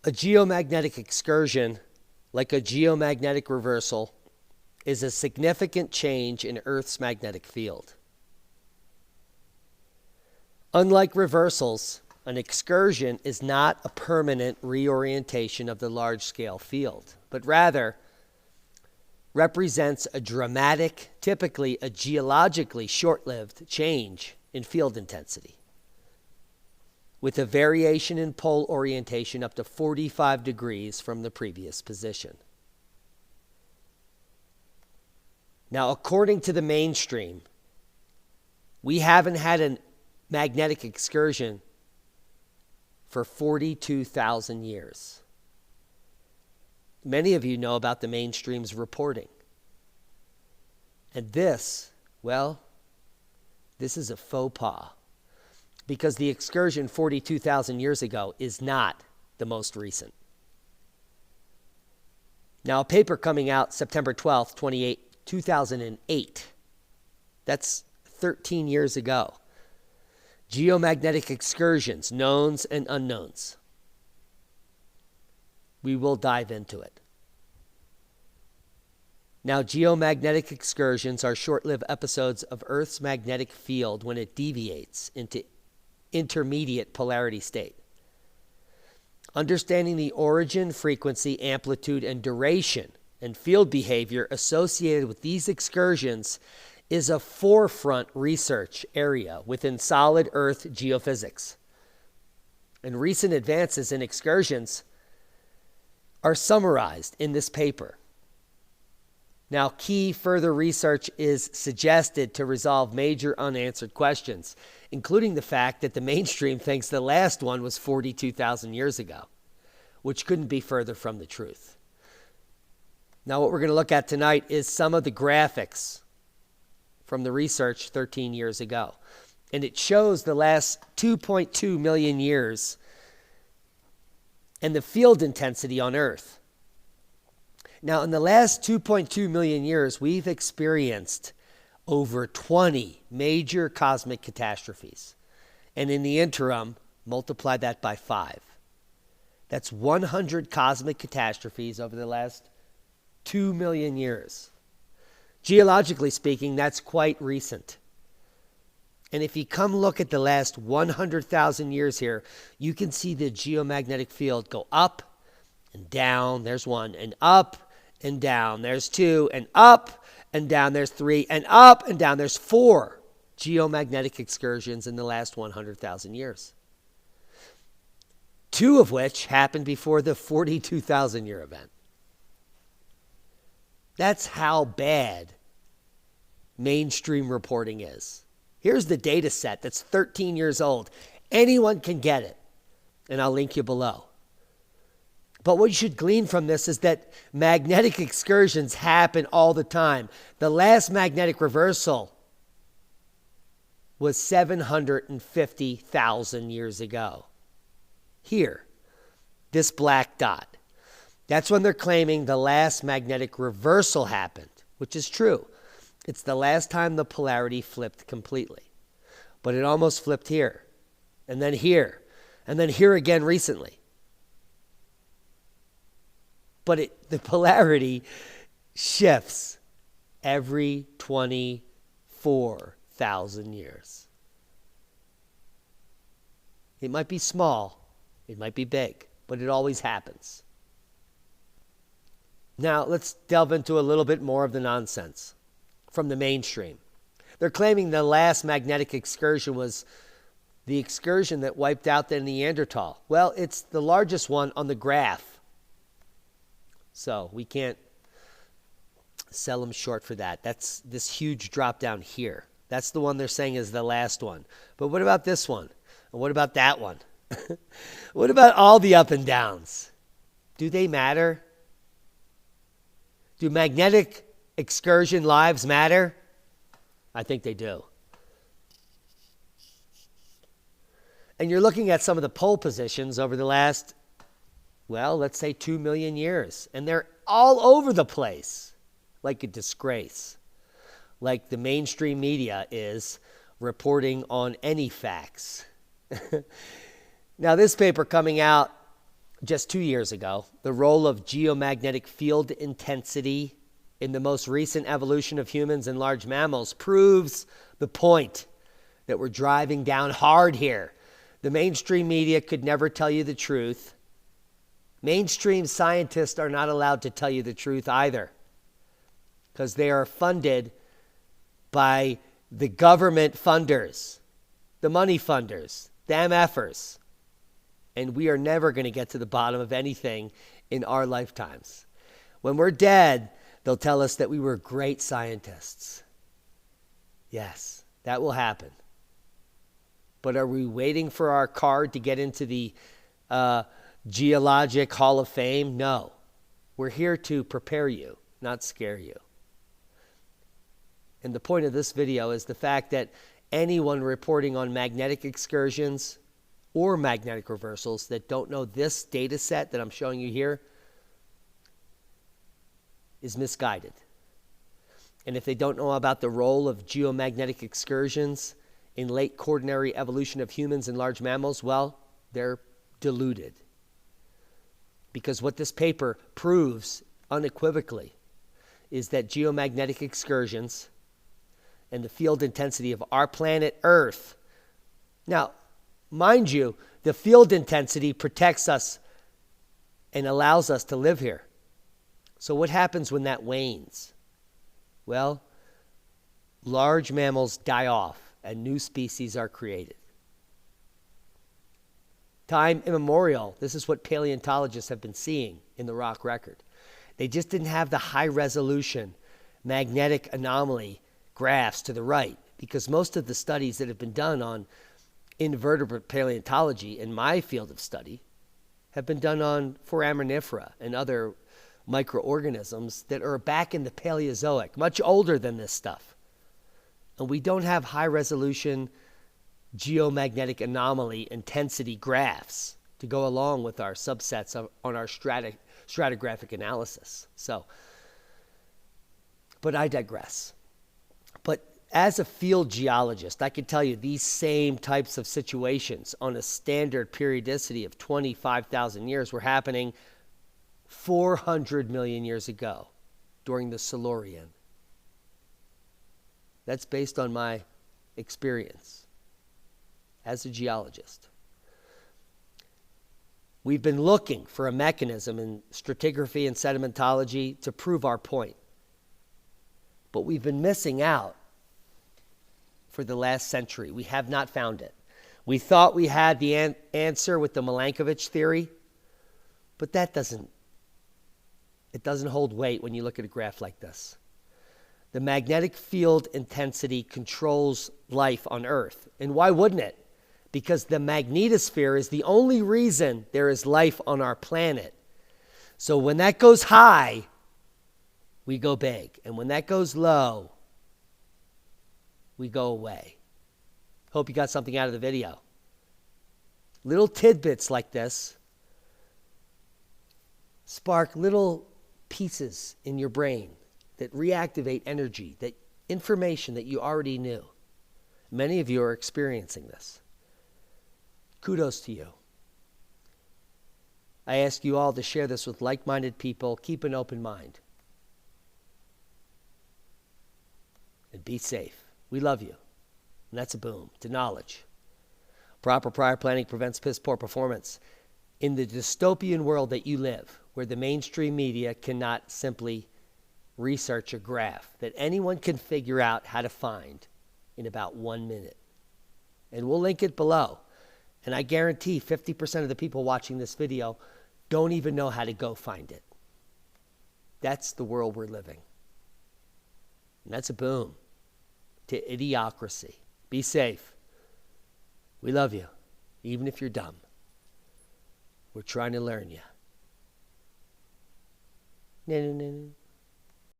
A geomagnetic excursion, like a geomagnetic reversal, is a significant change in Earth's magnetic field. Unlike reversals, an excursion is not a permanent reorientation of the large-scale field, but rather represents a dramatic, typically a geologically short-lived change in field intensity, with a variation in pole orientation up to 45 degrees from the previous position. Now, according to the mainstream, we haven't had a magnetic excursion for 42,000 years. Many of you know about the mainstream's reporting. And this, well, this is a faux pas, because the excursion 42,000 years ago is not the most recent. Now, a paper coming out September 12th, 2008, that's 13 years ago. Geomagnetic excursions, knowns and unknowns. We will dive into it. Now, geomagnetic excursions are short-lived episodes of Earth's magnetic field when it deviates into intermediate polarity state. Understanding the origin, frequency, amplitude, and duration and field behavior associated with these excursions is a forefront research area within solid Earth geophysics. And recent advances in excursions are summarized in this paper. Now, key further research is suggested to resolve major unanswered questions, including the fact that the mainstream thinks the last one was 42,000 years ago, which couldn't be further from the truth. Now, what we're going to look at tonight is some of the graphics from the research 13 years ago. And it shows the last 2.2 million years and the field intensity on Earth. Now, in the last 2.2 million years, we've experienced over 20 major cosmic catastrophes. And in the interim, multiply that by 5. That's 100 cosmic catastrophes over the last 2 million years. Geologically speaking, that's quite recent. And if you come look at the last 100,000 years here, you can see the geomagnetic field go up and down. There's 1, and up and down. There's 2, and up and down. There's 3, and up and down. There's 4 geomagnetic excursions in the last 100,000 years. 2 of which happened before the 42,000 year event. That's how bad mainstream reporting is. Here's the data set that's 13 years old. Anyone can get it, and I'll link you below. But what you should glean from this is that magnetic excursions happen all the time. The last magnetic reversal was 750,000 years ago. Here, this black dot. That's when they're claiming the last magnetic reversal happened, which is true. It's the last time the polarity flipped completely. But it almost flipped here, and then here again recently. But the polarity shifts every 24,000 years. It might be small, it might be big, but it always happens. Now, let's delve into a little bit more of the nonsense from the mainstream. They're claiming the last magnetic excursion was the excursion that wiped out the Neanderthal. Well, it's the largest one on the graph. So we can't sell them short for that. That's this huge drop down here. That's the one they're saying is the last one. But what about this one? And what about that one? What about all the up and downs? Do they matter? Do magnetic excursion lives matter? I think they do. And you're looking at some of the pole positions over the last, well, let's say 2 million years. And they're all over the place, like a disgrace. Like the mainstream media is reporting on any facts. Now, this paper coming out just 2 years ago, the role of geomagnetic field intensity in the most recent evolution of humans and large mammals proves the point that we're driving down hard here. The mainstream media could never tell you the truth. Mainstream scientists are not allowed to tell you the truth either, because they are funded by the government funders, the money funders, the MFers. And we are never going to get to the bottom of anything in our lifetimes. When we're dead, they'll tell us that we were great scientists. Yes, that will happen. But are we waiting for our card to get into the Geologic Hall of Fame? No. We're here to prepare you, not scare you. And the point of this video is the fact that anyone reporting on magnetic excursions or magnetic reversals that don't know this data set that I'm showing you here is misguided. And if they don't know about the role of geomagnetic excursions in late quaternary evolution of humans and large mammals, well, they're deluded. Because what this paper proves unequivocally is that geomagnetic excursions and the field intensity of our planet Earth. Now, mind you, the field intensity protects us and allows us to live here. So what happens when that wanes? Well, large mammals die off and new species are created. Time immemorial, this is what paleontologists have been seeing in the rock record. They just didn't have the high resolution magnetic anomaly graphs to the right, because most of the studies that have been done on invertebrate paleontology in my field of study have been done on foraminifera and other microorganisms that are back in the Paleozoic, much older than this stuff. And we don't have high resolution geomagnetic anomaly intensity graphs to go along with our subsets on our stratigraphic analysis. But I digress. But as a field geologist, I can tell you these same types of situations on a standard periodicity of 25,000 years were happening 400 million years ago during the Silurian. That's based on my experience as a geologist. We've been looking for a mechanism in stratigraphy and sedimentology to prove our point. But we've been missing out for the last century. We have not found it. We thought we had the answer with the Milankovitch theory, but it doesn't hold weight when you look at a graph like this. The magnetic field intensity controls life on Earth. And why wouldn't it? Because the magnetosphere is the only reason there is life on our planet. So when that goes high, we go big. And when that goes low, we go away. Hope you got something out of the video. Little tidbits like this spark little pieces in your brain that reactivate energy, that information that you already knew. Many of you are experiencing this. Kudos to you. I ask you all to share this with like-minded people. Keep an open mind. And be safe. We love you. And that's a boom to knowledge. Proper prior planning prevents piss-poor performance. In the dystopian world that you live, where the mainstream media cannot simply research a graph that anyone can figure out how to find in about 1 minute. And we'll link it below. And I guarantee 50% of the people watching this video don't even know how to go find it. That's the world we're living. And that's a boom to idiocracy. Be safe. We love you, even if you're dumb. We're trying to learn you. No.